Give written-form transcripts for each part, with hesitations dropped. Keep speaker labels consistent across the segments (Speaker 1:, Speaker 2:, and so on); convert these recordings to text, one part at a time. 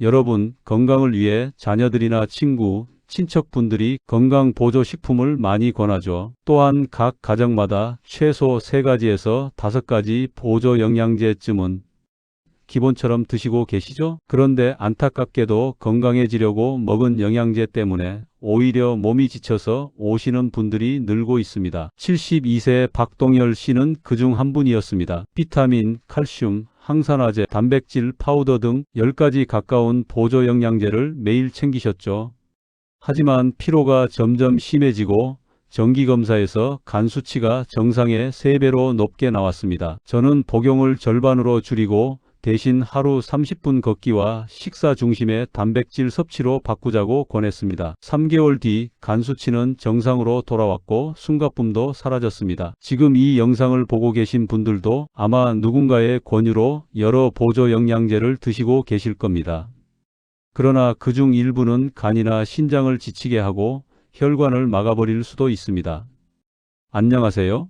Speaker 1: 여러분, 건강을 위해 자녀들이나 친구, 친척분들이 건강보조식품을 많이 권하죠. 또한 각 가정마다 최소 3가지에서 5가지 보조영양제쯤은 기본처럼 드시고 계시죠? 그런데 안타깝게도 건강해지려고 먹은 영양제 때문에 오히려 몸이 지쳐서 오시는 분들이 늘고 있습니다. 72세 박동열 씨는 그중 한 분이었습니다. 비타민, 칼슘, 항산화제, 단백질 파우더 등 10가지 가까운 보조 영양제를 매일 챙기셨죠. 하지만 피로가 점점 심해지고 정기검사에서 간 수치가 정상의 3배로 높게 나왔습니다. 저는 복용을 절반으로 줄이고 대신 하루 30분 걷기와 식사 중심의 단백질 섭취로 바꾸자고 권했습니다. 3개월 뒤 간 수치는 정상으로 돌아왔고 숨가쁨도 사라졌습니다. 지금 이 영상을 보고 계신 분들도 아마 누군가의 권유로 여러 보조 영양제를 드시고 계실 겁니다. 그러나 그중 일부는 간이나 신장을 지치게 하고 혈관을 막아버릴 수도 있습니다. 안녕하세요.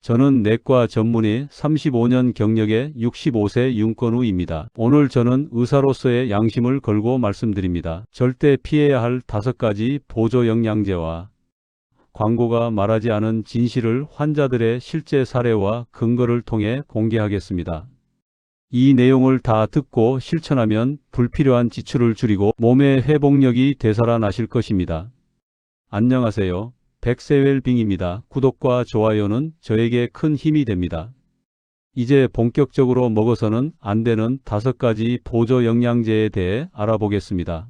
Speaker 1: 저는 내과 전문의 35년 경력의 65세 윤건우입니다. 오늘 저는 의사로서의 양심을 걸고 말씀드립니다. 절대 피해야 할 5가지 보조 영양제와 광고가 말하지 않은 진실을 환자들의 실제 사례와 근거를 통해 공개하겠습니다. 이 내용을 다 듣고 실천하면 불필요한 지출을 줄이고 몸의 회복력이 되살아나실 것입니다. 안녕하세요. 백세웰빙입니다. 구독과 좋아요는 저에게 큰 힘이 됩니다. 이제 본격적으로 먹어서는 안 되는 5가지 보조 영양제에 대해 알아보겠습니다.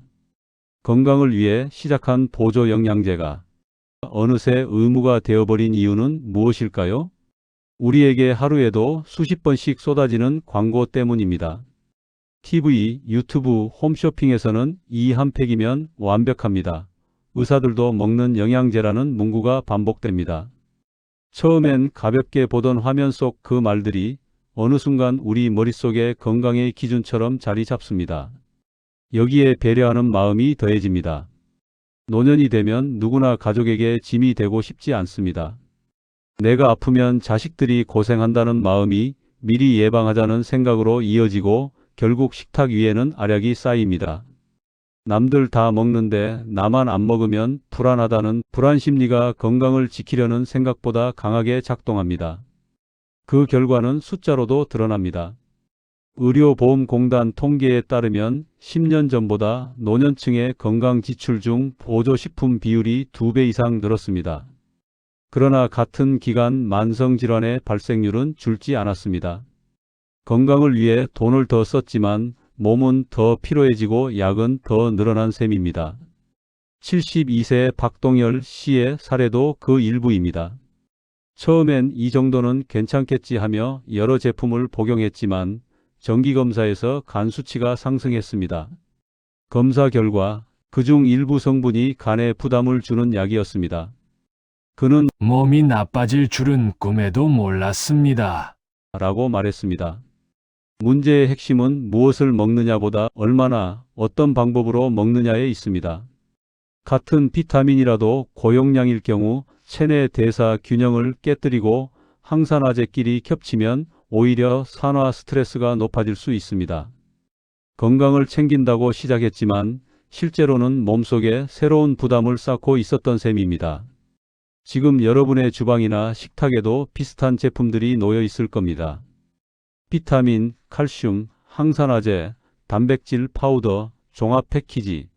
Speaker 1: 건강을 위해 시작한 보조 영양제가 어느새 의무가 되어버린 이유는 무엇일까요? 우리에게 하루에도 수십 번씩 쏟아지는 광고 때문입니다. TV, 유튜브, 홈쇼핑에서는 이 한 팩이면 완벽합니다. 의사들도 먹는 영양제라는 문구가 반복됩니다. 처음엔 가볍게 보던 화면 속 그 말들이 어느 순간 우리 머릿속에 건강의 기준처럼 자리 잡습니다. 여기에 배려하는 마음이 더해집니다. 노년이 되면 누구나 가족에게 짐이 되고 싶지 않습니다. 내가 아프면 자식들이 고생한다는 마음이 미리 예방하자는 생각으로 이어지고 결국 식탁 위에는 알약이 쌓입니다. 남들 다 먹는데 나만 안 먹으면 불안하다는 불안 심리가 건강을 지키려는 생각보다 강하게 작동합니다. 그 결과는 숫자로도 드러납니다. 의료보험공단 통계에 따르면 10년 전보다 노년층의 건강 지출 중 보조식품 비율이 2배 이상 늘었습니다. 그러나 같은 기간 만성질환의 발생률은 줄지 않았습니다. 건강을 위해 돈을 더 썼지만 몸은 더 피로해지고 약은 더 늘어난 셈입니다. 72세 박동열 씨의 사례도 그 일부입니다. 처음엔 이 정도는 괜찮겠지 하며 여러 제품을 복용했지만 정기검사에서 간 수치가 상승했습니다. 검사 결과 그중 일부 성분이 간에 부담을 주는 약이었습니다. 그는
Speaker 2: 몸이 나빠질 줄은 꿈에도 몰랐습니다.
Speaker 1: 라고 말했습니다. 문제의 핵심은 무엇을 먹느냐보다 얼마나, 어떤 방법으로 먹느냐에 있습니다. 같은 비타민이라도 고용량일 경우 체내 대사 균형을 깨뜨리고 항산화제끼리 겹치면 오히려 산화 스트레스가 높아질 수 있습니다. 건강을 챙긴다고 시작했지만 실제로는 몸속에 새로운 부담을 쌓고 있었던 셈입니다. 지금 여러분의 주방이나 식탁에도 비슷한 제품들이 놓여 있을 겁니다. 비타민, 칼슘, 항산화제, 단백질 파우더, 종합 패키지.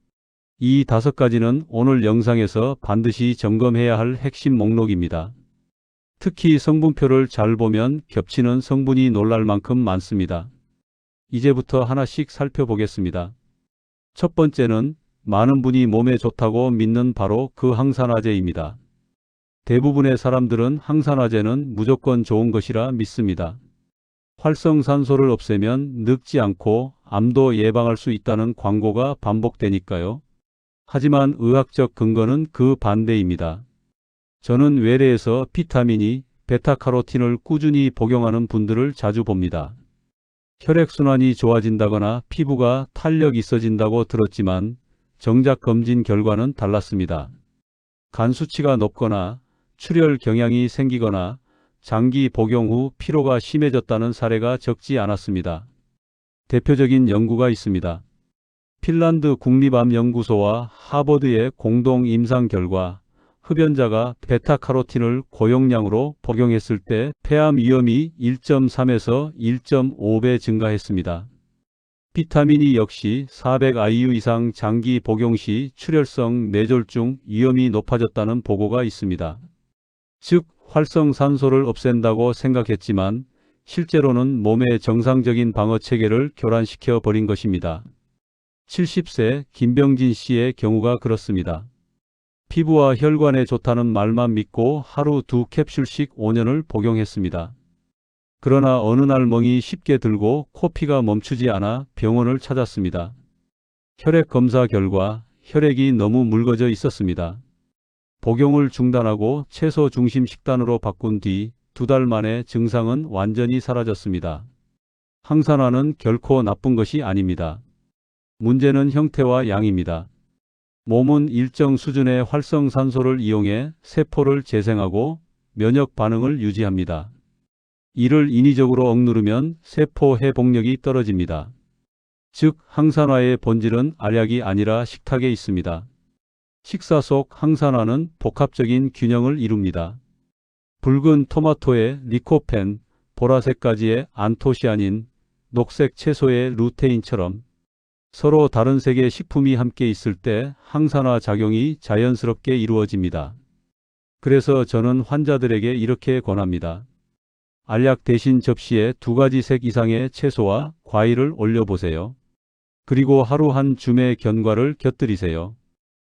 Speaker 1: 이 5가지는 오늘 영상에서 반드시 점검해야 할 핵심 목록입니다. 특히 성분표를 잘 보면 겹치는 성분이 놀랄 만큼 많습니다. 이제부터 하나씩 살펴보겠습니다. 첫 번째는 많은 분이 몸에 좋다고 믿는 바로 그 항산화제입니다. 대부분의 사람들은 항산화제는 무조건 좋은 것이라 믿습니다. 활성산소를 없애면 늙지 않고 암도 예방할 수 있다는 광고가 반복되니까요. 하지만 의학적 근거는 그 반대입니다. 저는 외래에서 비타민이 베타카로틴을 꾸준히 복용하는 분들을 자주 봅니다. 혈액순환이 좋아진다거나 피부가 탄력 있어진다고 들었지만 정작 검진 결과는 달랐습니다. 간 수치가 높거나 출혈 경향이 생기거나 장기 복용 후 피로가 심해졌다는 사례가 적지 않았습니다. 대표적인 연구가 있습니다. 핀란드 국립암연구소와 하버드의 공동 임상 결과, 흡연자가 베타카로틴을 고용량으로 복용했을 때 폐암 위험이 1.3에서 1.5배 증가했습니다. 비타민 E 역시 400IU 이상 장기 복용 시 출혈성 뇌졸중 위험이 높아졌다는 보고가 있습니다. 즉, 활성산소를 없앤다고 생각했지만 실제로는 몸의 정상적인 방어 체계를 교란시켜 버린 것입니다. 70세 김병진 씨의 경우가 그렇습니다. 피부와 혈관에 좋다는 말만 믿고 하루 2캡슐씩 5년을 복용했습니다. 그러나 어느 날 멍이 쉽게 들고 코피가 멈추지 않아 병원을 찾았습니다. 혈액 검사 결과 혈액이 너무 묽어져 있었습니다. 복용을 중단하고 채소 중심 식단으로 바꾼 뒤 2달 만에 증상은 완전히 사라졌습니다. 항산화는 결코 나쁜 것이 아닙니다. 문제는 형태와 양입니다. 몸은 일정 수준의 활성산소를 이용해 세포를 재생하고 면역 반응을 유지합니다. 이를 인위적으로 억누르면 세포 회복력이 떨어집니다. 즉, 항산화의 본질은 알약이 아니라 식탁에 있습니다. 식사 속 항산화는 복합적인 균형을 이룹니다. 붉은 토마토의 리코펜, 보라색 가지의 안토시아닌, 녹색 채소의 루테인처럼 서로 다른 색의 식품이 함께 있을 때 항산화 작용이 자연스럽게 이루어집니다. 그래서 저는 환자들에게 이렇게 권합니다. 알약 대신 접시에 2가지 색 이상의 채소와 과일을 올려보세요. 그리고 하루 한 줌의 견과를 곁들이세요.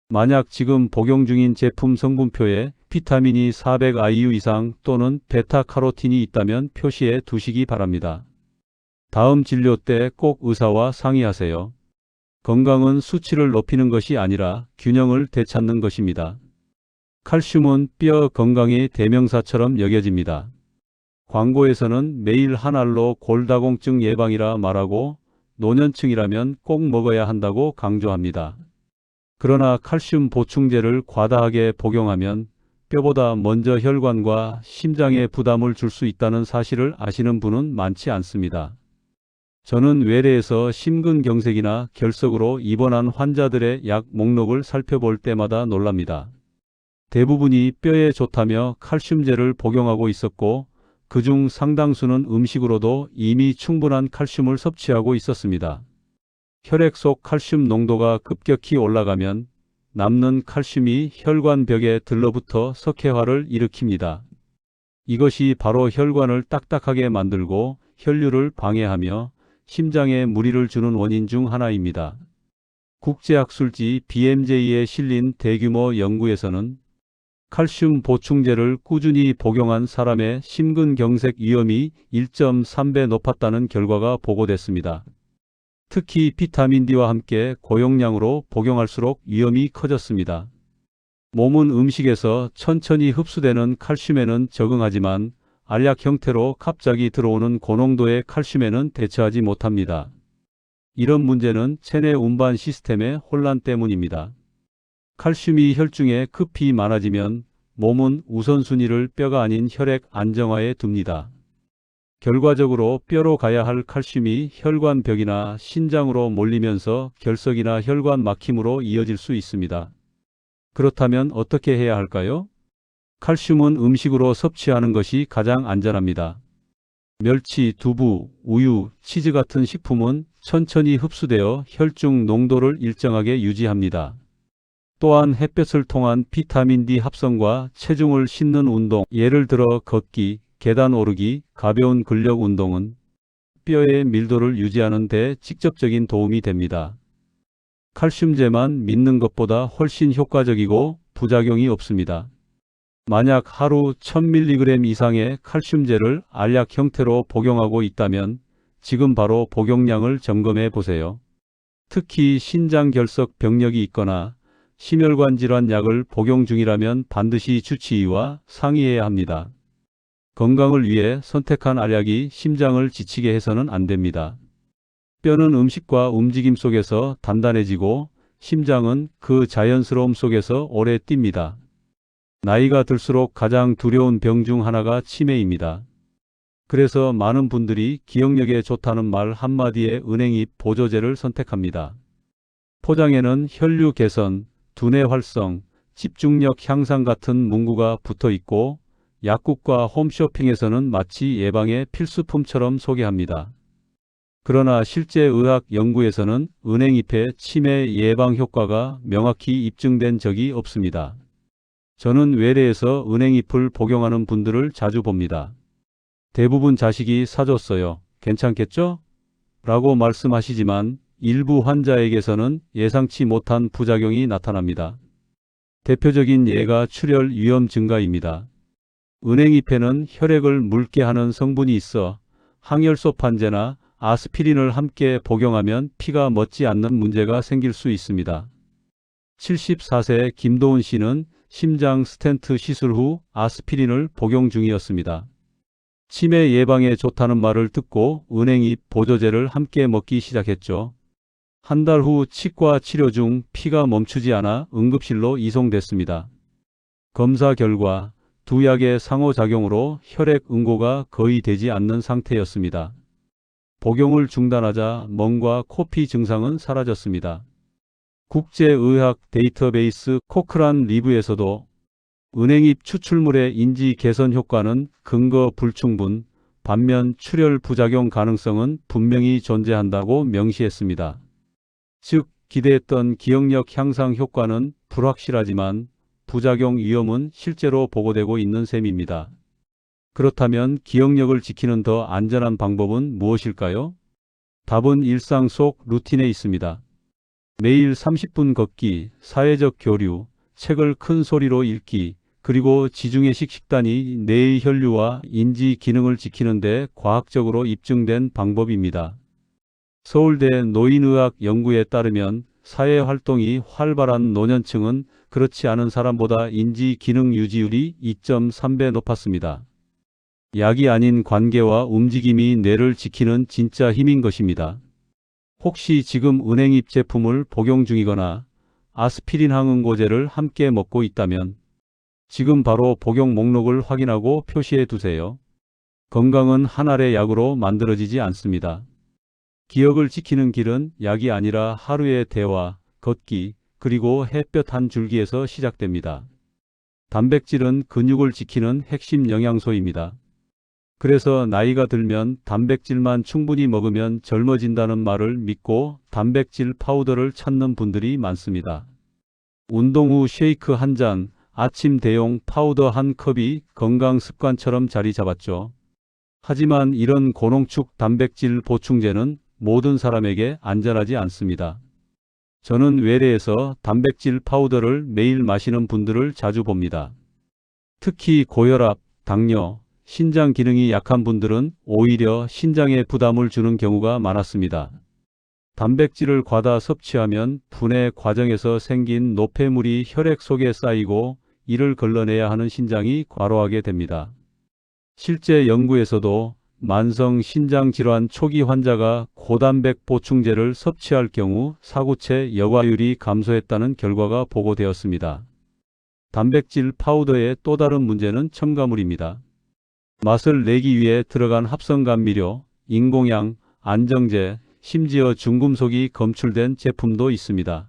Speaker 1: 만약 지금 복용 중인 제품 성분표에 비타민이 400IU 이상 또는 베타카로틴이 있다면 표시해 두시기 바랍니다. 다음 진료 때 꼭 의사와 상의하세요. 건강은 수치를 높이는 것이 아니라 균형을 되찾는 것입니다. 칼슘은 뼈 건강의 대명사처럼 여겨집니다. 광고에서는 매일 한 알로 골다공증 예방이라 말하고 노년층이라면 꼭 먹어야 한다고 강조합니다. 그러나 칼슘 보충제를 과다하게 복용하면 뼈보다 먼저 혈관과 심장에 부담을 줄 수 있다는 사실을 아시는 분은 많지 않습니다. 저는 외래에서 심근경색이나 결석으로 입원한 환자들의 약 목록을 살펴볼 때마다 놀랍니다. 대부분이 뼈에 좋다며 칼슘제를 복용하고 있었고 그중 상당수는 음식으로도 이미 충분한 칼슘을 섭취하고 있었습니다. 혈액 속 칼슘 농도가 급격히 올라가면 남는 칼슘이 혈관벽에 들러붙어 석회화를 일으킵니다. 이것이 바로 혈관을 딱딱하게 만들고 혈류를 방해하며 심장에 무리를 주는 원인 중 하나입니다. 국제학술지 BMJ에 실린 대규모 연구에서는 칼슘 보충제를 꾸준히 복용한 사람의 심근경색 위험이 1.3배 높았다는 결과가 보고됐습니다. 특히 비타민 D와 함께 고용량으로 복용할수록 위험이 커졌습니다. 몸은 음식에서 천천히 흡수되는 칼슘에는 적응하지만 알약 형태로 갑자기 들어오는 고농도의 칼슘에는 대처하지 못합니다. 이런 문제는 체내 운반 시스템의 혼란 때문입니다. 칼슘이 혈중에 급히 많아지면 몸은 우선순위를 뼈가 아닌 혈액 안정화에 둡니다. 결과적으로 뼈로 가야 할 칼슘이 혈관벽이나 신장으로 몰리면서 결석이나 혈관 막힘으로 이어질 수 있습니다. 그렇다면 어떻게 해야 할까요? 칼슘은 음식으로 섭취하는 것이 가장 안전합니다. 멸치, 두부, 우유, 치즈 같은 식품은 천천히 흡수되어 혈중 농도를 일정하게 유지합니다. 또한 햇볕을 통한 비타민 D 합성과 체중을 싣는 운동, 예를 들어 걷기, 계단 오르기, 가벼운 근력 운동은 뼈의 밀도를 유지하는 데 직접적인 도움이 됩니다. 칼슘제만 믿는 것보다 훨씬 효과적이고 부작용이 없습니다. 만약 하루 1000mg 이상의 칼슘제를 알약 형태로 복용하고 있다면 지금 바로 복용량을 점검해 보세요. 특히 신장결석 병력이 있거나 심혈관 질환 약을 복용 중이라면 반드시 주치의와 상의해야 합니다. 건강을 위해 선택한 알약이 심장을 지치게 해서는 안 됩니다. 뼈는 음식과 움직임 속에서 단단해지고 심장은 그 자연스러움 속에서 오래 뜁니다. 나이가 들수록 가장 두려운 병 중 하나가 치매입니다. 그래서 많은 분들이 기억력에 좋다는 말 한마디에 은행잎 보조제를 선택합니다. 포장에는 혈류 개선, 두뇌 활성, 집중력 향상 같은 문구가 붙어 있고 약국과 홈쇼핑에서는 마치 예방의 필수품처럼 소개합니다. 그러나 실제 의학 연구에서는 은행잎의 치매 예방 효과가 명확히 입증된 적이 없습니다. 저는 외래에서 은행잎을 복용하는 분들을 자주 봅니다. 대부분 자식이 사줬어요. 괜찮겠죠? 라고 말씀하시지만 일부 환자에게서는 예상치 못한 부작용이 나타납니다. 대표적인 예가 출혈 위험 증가입니다. 은행잎에는 혈액을 묽게 하는 성분이 있어 항열소 판제나 아스피린을 함께 복용하면 피가 멎지 않는 문제가 생길 수 있습니다. 74세 김도훈 씨는 심장 스텐트 시술 후 아스피린을 복용 중이었습니다. 치매 예방에 좋다는 말을 듣고 은행잎 보조제를 함께 먹기 시작했죠. 한 달 후 치과 치료 중 피가 멈추지 않아 응급실로 이송됐습니다. 검사 결과 두 약의 상호작용으로 혈액 응고가 거의 되지 않는 상태였습니다. 복용을 중단하자 멍과 코피 증상은 사라졌습니다. 국제의학 데이터베이스 코크란 리브에서도 은행잎 추출물의 인지 개선 효과는 근거 불충분, 반면 출혈 부작용 가능성은 분명히 존재한다고 명시했습니다. 즉, 기대했던 기억력 향상 효과는 불확실하지만 부작용 위험은 실제로 보고되고 있는 셈입니다. 그렇다면 기억력을 지키는 더 안전한 방법은 무엇일까요? 답은 일상 속 루틴에 있습니다. 매일 30분 걷기, 사회적 교류, 책을 큰 소리로 읽기, 그리고 지중해식 식단이 뇌의 혈류와 인지 기능을 지키는 데 과학적으로 입증된 방법입니다. 서울대 노인의학 연구에 따르면 사회활동이 활발한 노년층은 그렇지 않은 사람보다 인지 기능 유지율이 2.3배 높았습니다. 약이 아닌 관계와 움직임이 뇌를 지키는 진짜 힘인 것입니다. 혹시 지금 은행잎 제품을 복용 중이거나 아스피린 항응고제를 함께 먹고 있다면 지금 바로 복용 목록을 확인하고 표시해 두세요. 건강은 한 알의 약으로 만들어지지 않습니다. 기억을 지키는 길은 약이 아니라 하루의 대화, 걷기, 그리고 햇볕 한 줄기에서 시작됩니다. 단백질은 근육을 지키는 핵심 영양소입니다. 그래서 나이가 들면 단백질만 충분히 먹으면 젊어진다는 말을 믿고 단백질 파우더를 찾는 분들이 많습니다. 운동 후 쉐이크 한 잔, 아침 대용 파우더 한 컵이 건강 습관처럼 자리 잡았죠. 하지만 이런 고농축 단백질 보충제는 모든 사람에게 안전하지 않습니다. 저는 외래에서 단백질 파우더를 매일 마시는 분들을 자주 봅니다. 특히 고혈압, 당뇨, 신장 기능이 약한 분들은 오히려 신장에 부담을 주는 경우가 많았습니다. 단백질을 과다 섭취하면 분해 과정에서 생긴 노폐물이 혈액 속에 쌓이고 이를 걸러내야 하는 신장이 과로하게 됩니다. 실제 연구에서도 만성 신장질환 초기 환자가 고단백 보충제를 섭취할 경우 사구체 여과율이 감소했다는 결과가 보고되었습니다. 단백질 파우더의 또 다른 문제는 첨가물입니다. 맛을 내기 위해 들어간 합성감미료, 인공향, 안정제, 심지어 중금속이 검출된 제품도 있습니다.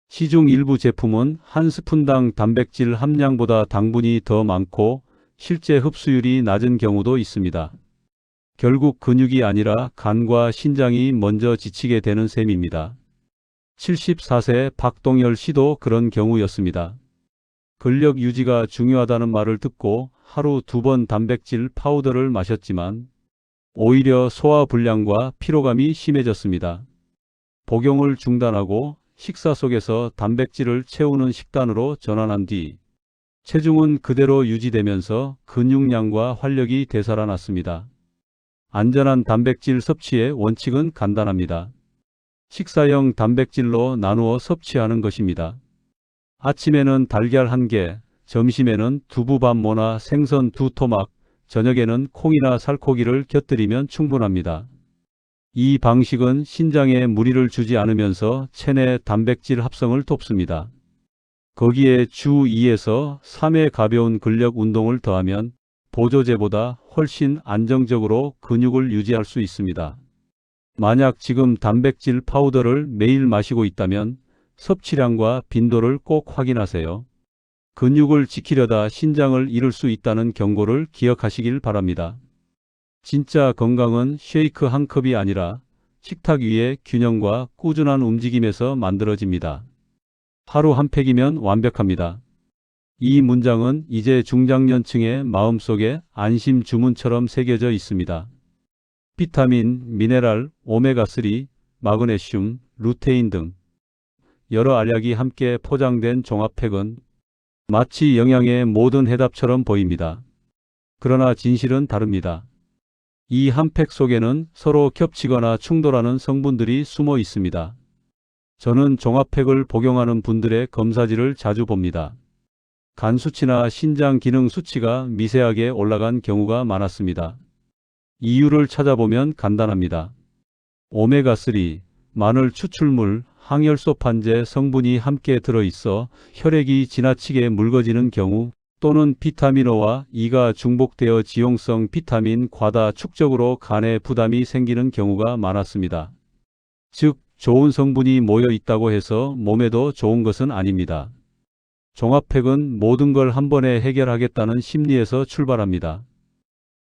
Speaker 1: 시중 일부 제품은 한 스푼당 단백질 함량보다 당분이 더 많고 실제 흡수율이 낮은 경우도 있습니다. 결국 근육이 아니라 간과 신장이 먼저 지치게 되는 셈입니다. 74세 박동열 씨도 그런 경우였습니다. 근력 유지가 중요하다는 말을 듣고 하루 2번 단백질 파우더를 마셨지만 오히려 소화불량과 피로감이 심해졌습니다. 복용을 중단하고 식사 속에서 단백질을 채우는 식단으로 전환한 뒤 체중은 그대로 유지되면서 근육량과 활력이 되살아났습니다. 안전한 단백질 섭취의 원칙은 간단합니다. 식사형 단백질로 나누어 섭취하는 것입니다. 아침에는 달걀 1개, 점심에는 두부 반 모나 생선 2토막, 저녁에는 콩이나 살코기를 곁들이면 충분합니다. 이 방식은 신장에 무리를 주지 않으면서 체내 단백질 합성을 돕습니다. 거기에 주 2에서 3회 가벼운 근력 운동을 더하면 보조제보다 훨씬 안정적으로 근육을 유지할 수 있습니다. 만약 지금 단백질 파우더를 매일 마시고 있다면 섭취량과 빈도를 꼭 확인하세요. 근육을 지키려다 신장을 잃을 수 있다는 경고를 기억하시길 바랍니다. 진짜 건강은 쉐이크 한 컵이 아니라 식탁 위의 균형과 꾸준한 움직임에서 만들어집니다. 하루 한 팩이면 완벽합니다. 이 문장은 이제 중장년층의 마음속에 안심 주문처럼 새겨져 있습니다. 비타민, 미네랄, 오메가3, 마그네슘, 루테인 등 여러 알약이 함께 포장된 종합팩은 마치 영양의 모든 해답처럼 보입니다. 그러나 진실은 다릅니다. 이 한 팩 속에는 서로 겹치거나 충돌하는 성분들이 숨어 있습니다. 저는 종합팩을 복용하는 분들의 검사지를 자주 봅니다. 간 수치나 신장 기능 수치가 미세하게 올라간 경우가 많았습니다. 이유를 찾아보면 간단합니다. 오메가3, 마늘 추출물, 항열소판제 성분이 함께 들어있어 혈액이 지나치게 묽어지는 경우, 또는 비타민O와 E가 중복되어 지용성 비타민 과다 축적으로 간에 부담이 생기는 경우가 많았습니다. 즉, 좋은 성분이 모여 있다고 해서 몸에도 좋은 것은 아닙니다. 종합팩은 모든 걸 한 번에 해결하겠다는 심리에서 출발합니다.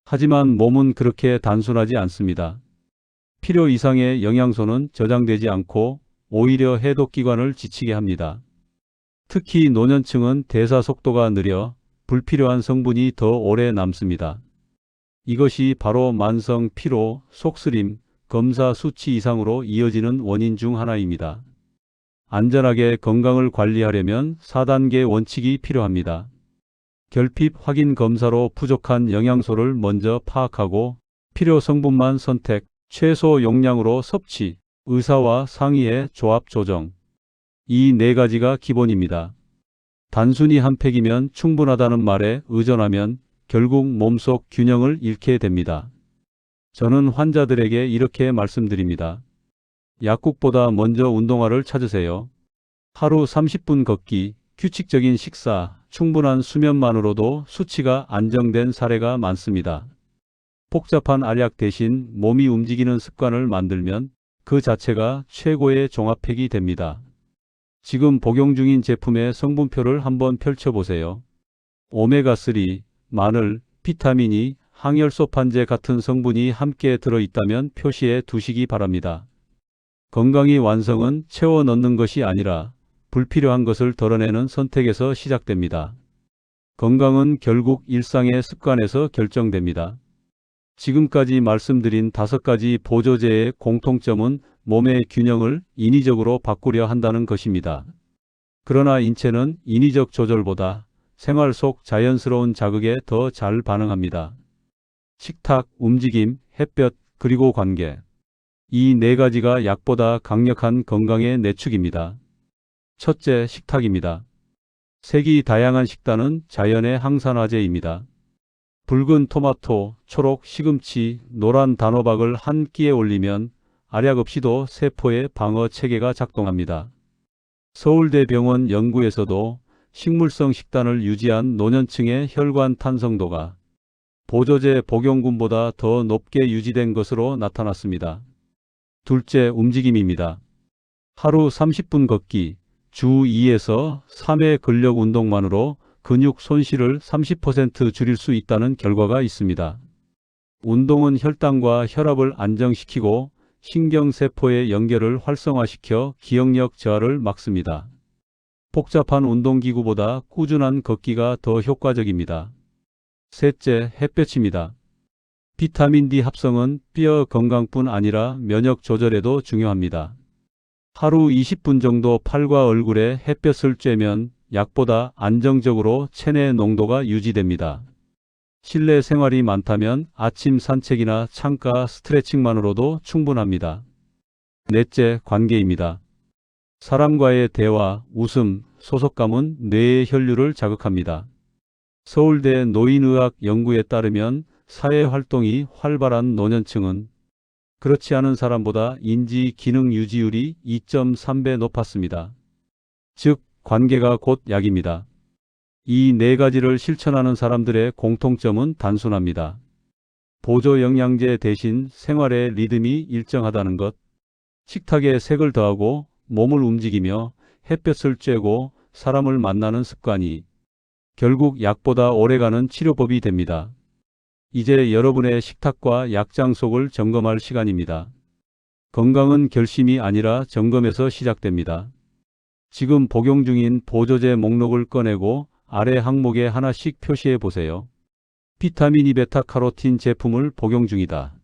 Speaker 1: 하지만 몸은 그렇게 단순하지 않습니다. 필요 이상의 영양소는 저장되지 않고 오히려 해독기관을 지치게 합니다. 특히 노년층은 대사 속도가 느려 불필요한 성분이 더 오래 남습니다. 이것이 바로 만성 피로, 속쓰림, 검사 수치 이상으로 이어지는 원인 중 하나입니다. 안전하게 건강을 관리하려면 4단계 원칙이 필요합니다. 결핍 확인 검사로 부족한 영양소를 먼저 파악하고 필요 성분만 선택, 최소 용량으로 섭취, 의사와 상의해 조합 조정. 이 네 가지가 기본입니다. 단순히 한 팩이면 충분하다는 말에 의존하면 결국 몸속 균형을 잃게 됩니다. 저는 환자들에게 이렇게 말씀드립니다. 약국보다 먼저 운동화를 찾으세요. 하루 30분 걷기, 규칙적인 식사, 충분한 수면만으로도 수치가 안정된 사례가 많습니다. 복잡한 알약 대신 몸이 움직이는 습관을 만들면 그 자체가 최고의 종합팩이 됩니다. 지금 복용 중인 제품의 성분표를 한번 펼쳐보세요. 오메가3, 마늘, 비타민 E, 항열소판제 같은 성분이 함께 들어있다면 표시해 두시기 바랍니다. 건강의 완성은 채워 넣는 것이 아니라 불필요한 것을 덜어내는 선택에서 시작됩니다. 건강은 결국 일상의 습관에서 결정됩니다. 지금까지 말씀드린 5가지 보조제의 공통점은 몸의 균형을 인위적으로 바꾸려 한다는 것입니다. 그러나 인체는 인위적 조절보다 생활 속 자연스러운 자극에 더 잘 반응합니다. 식탁, 움직임, 햇볕, 그리고 관계. 이 네 가지가 약보다 강력한 건강의 내축입니다. 첫째, 식탁입니다. 색이 다양한 식단은 자연의 항산화제입니다. 붉은 토마토, 초록 시금치, 노란 단호박을 한 끼에 올리면 알약 없이도 세포의 방어 체계가 작동합니다. 서울대병원 연구에서도 식물성 식단을 유지한 노년층의 혈관 탄성도가 보조제 복용군보다 더 높게 유지된 것으로 나타났습니다. 둘째, 움직임입니다. 하루 30분 걷기, 주 2에서 3회 근력 운동만으로 근육 손실을 30% 줄일 수 있다는 결과가 있습니다. 운동은 혈당과 혈압을 안정시키고 신경세포의 연결을 활성화시켜 기억력 저하를 막습니다. 복잡한 운동기구보다 꾸준한 걷기가 더 효과적입니다. 셋째, 햇볕입니다. 비타민 D 합성은 뼈 건강뿐 아니라 면역 조절에도 중요합니다. 하루 20분 정도 팔과 얼굴에 햇볕을 쬐면 약보다 안정적으로 체내 농도가 유지됩니다. 실내 생활이 많다면 아침 산책이나 창가 스트레칭만으로도 충분합니다. 넷째, 관계입니다. 사람과의 대화, 웃음, 소속감은 뇌의 혈류를 자극합니다. 서울대 노인의학 연구에 따르면 사회활동이 활발한 노년층은 그렇지 않은 사람보다 인지 기능 유지율이 2.3배 높았습니다. 즉, 관계가 곧 약입니다. 이 네 가지를 실천하는 사람들의 공통점은 단순합니다. 보조 영양제 대신 생활의 리듬이 일정하다는 것. 식탁에 색을 더하고 몸을 움직이며 햇볕을 쬐고 사람을 만나는 습관이 결국 약보다 오래가는 치료법이 됩니다. 이제 여러분의 식탁과 약장 속을 점검할 시간입니다. 건강은 결심이 아니라 점검에서 시작됩니다. 지금 복용 중인 보조제 목록을 꺼내고 아래 항목에 하나씩 표시해 보세요. 비타민 E 베타카로틴 제품을 복용 중이다.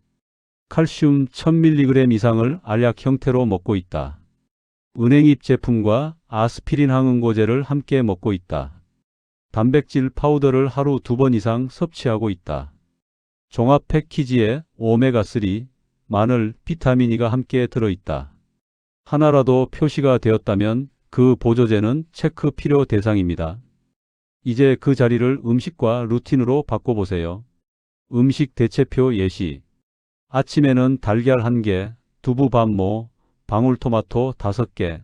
Speaker 1: 칼슘 1000mg 이상을 알약 형태로 먹고 있다. 은행잎 제품과 아스피린 항응고제를 함께 먹고 있다. 단백질 파우더를 하루 2번 이상 섭취하고 있다. 종합 패키지에 오메가3, 마늘, 비타민 E가 함께 들어있다. 하나라도 표시가 되었다면 그 보조제는 체크 필요 대상입니다. 이제 그 자리를 음식과 루틴으로 바꿔보세요. 음식 대체표 예시. 아침에는 달걀 1개, 두부 반모, 방울토마토 5개.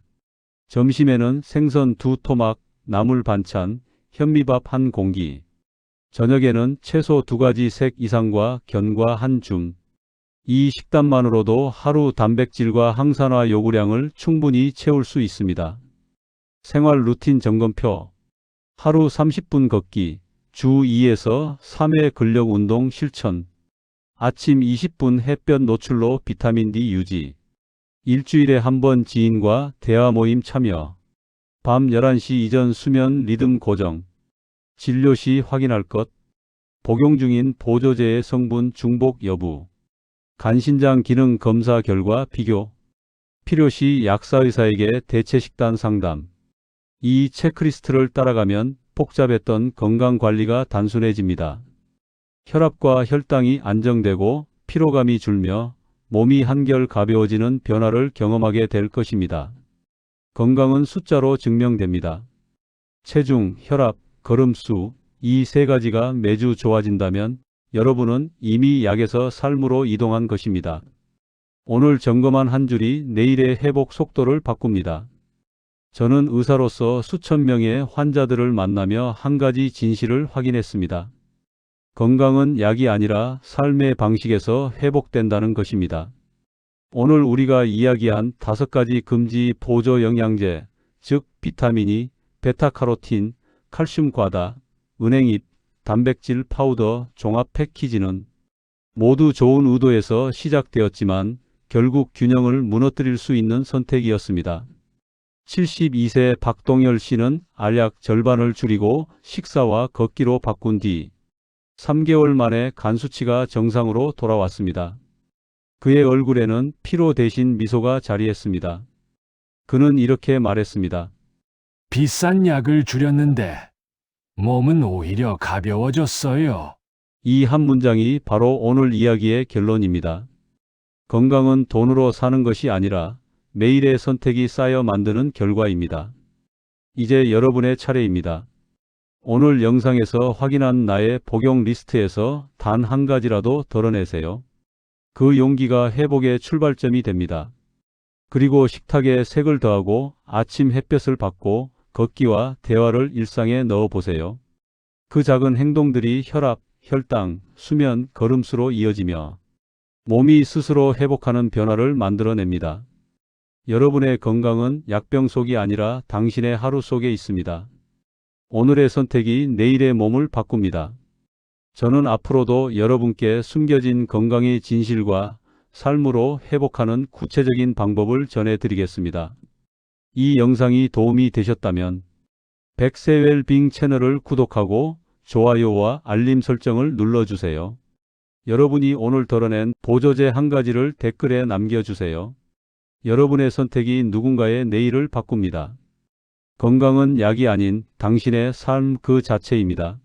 Speaker 1: 점심에는 생선 2토막, 나물 반찬, 현미밥 1공기. 저녁에는 채소 2가지 색 이상과 견과 1줌. 이 식단만으로도 하루 단백질과 항산화 요구량을 충분히 채울 수 있습니다. 생활 루틴 점검표. 하루 30분 걷기, 주 2에서 3회 근력 운동 실천. 아침 20분 햇볕 노출로 비타민 D 유지. 일주일에 한 번 지인과 대화 모임 참여. 밤 11시 이전 수면 리듬 고정. 진료 시 확인할 것. 복용 중인 보조제의 성분 중복 여부. 간신장 기능 검사 결과 비교. 필요시 약사의사에게 대체 식단 상담. 이 체크리스트를 따라가면 복잡했던 건강관리가 단순해집니다. 혈압과 혈당이 안정되고 피로감이 줄며 몸이 한결 가벼워지는 변화를 경험하게 될 것입니다. 건강은 숫자로 증명됩니다. 체중, 혈압, 걸음수, 이 3가지가 매주 좋아진다면 여러분은 이미 약에서 삶으로 이동한 것입니다. 오늘 점검한 한 줄이 내일의 회복 속도를 바꿉니다. 저는 의사로서 수천 명의 환자들을 만나며 한 가지 진실을 확인했습니다. 건강은 약이 아니라 삶의 방식에서 회복된다는 것입니다. 오늘 우리가 이야기한 5가지 금지 보조 영양제, 즉 비타민 E, 베타카로틴, 칼슘 과다, 은행잎, 단백질 파우더 종합 패키지는 모두 좋은 의도에서 시작되었지만 결국 균형을 무너뜨릴 수 있는 선택이었습니다. 72세 박동열 씨는 알약 절반을 줄이고 식사와 걷기로 바꾼 뒤 3개월 만에 간 수치가 정상으로 돌아왔습니다. 그의 얼굴에는 피로 대신 미소가 자리했습니다. 그는 이렇게 말했습니다.
Speaker 2: 비싼 약을 줄였는데 몸은 오히려 가벼워졌어요.
Speaker 1: 이 한 문장이 바로 오늘 이야기의 결론입니다. 건강은 돈으로 사는 것이 아니라 매일의 선택이 쌓여 만드는 결과입니다. 이제 여러분의 차례입니다. 오늘 영상에서 확인한 나의 복용 리스트에서 단 한 가지라도 덜어내세요. 그 용기가 회복의 출발점이 됩니다. 그리고 식탁에 색을 더하고 아침 햇볕을 받고 걷기와 대화를 일상에 넣어보세요. 그 작은 행동들이 혈압, 혈당, 수면, 걸음수로 이어지며 몸이 스스로 회복하는 변화를 만들어냅니다. 여러분의 건강은 약병 속이 아니라 당신의 하루 속에 있습니다. 오늘의 선택이 내일의 몸을 바꿉니다. 저는 앞으로도 여러분께 숨겨진 건강의 진실과 삶으로 회복하는 구체적인 방법을 전해드리겠습니다. 이 영상이 도움이 되셨다면 백세웰빙 채널을 구독하고 좋아요와 알림 설정을 눌러주세요. 여러분이 오늘 덜어낸 보조제 한 가지를 댓글에 남겨주세요. 여러분의 선택이 누군가의 내일을 바꿉니다. 건강은 약이 아닌 당신의 삶 그 자체입니다.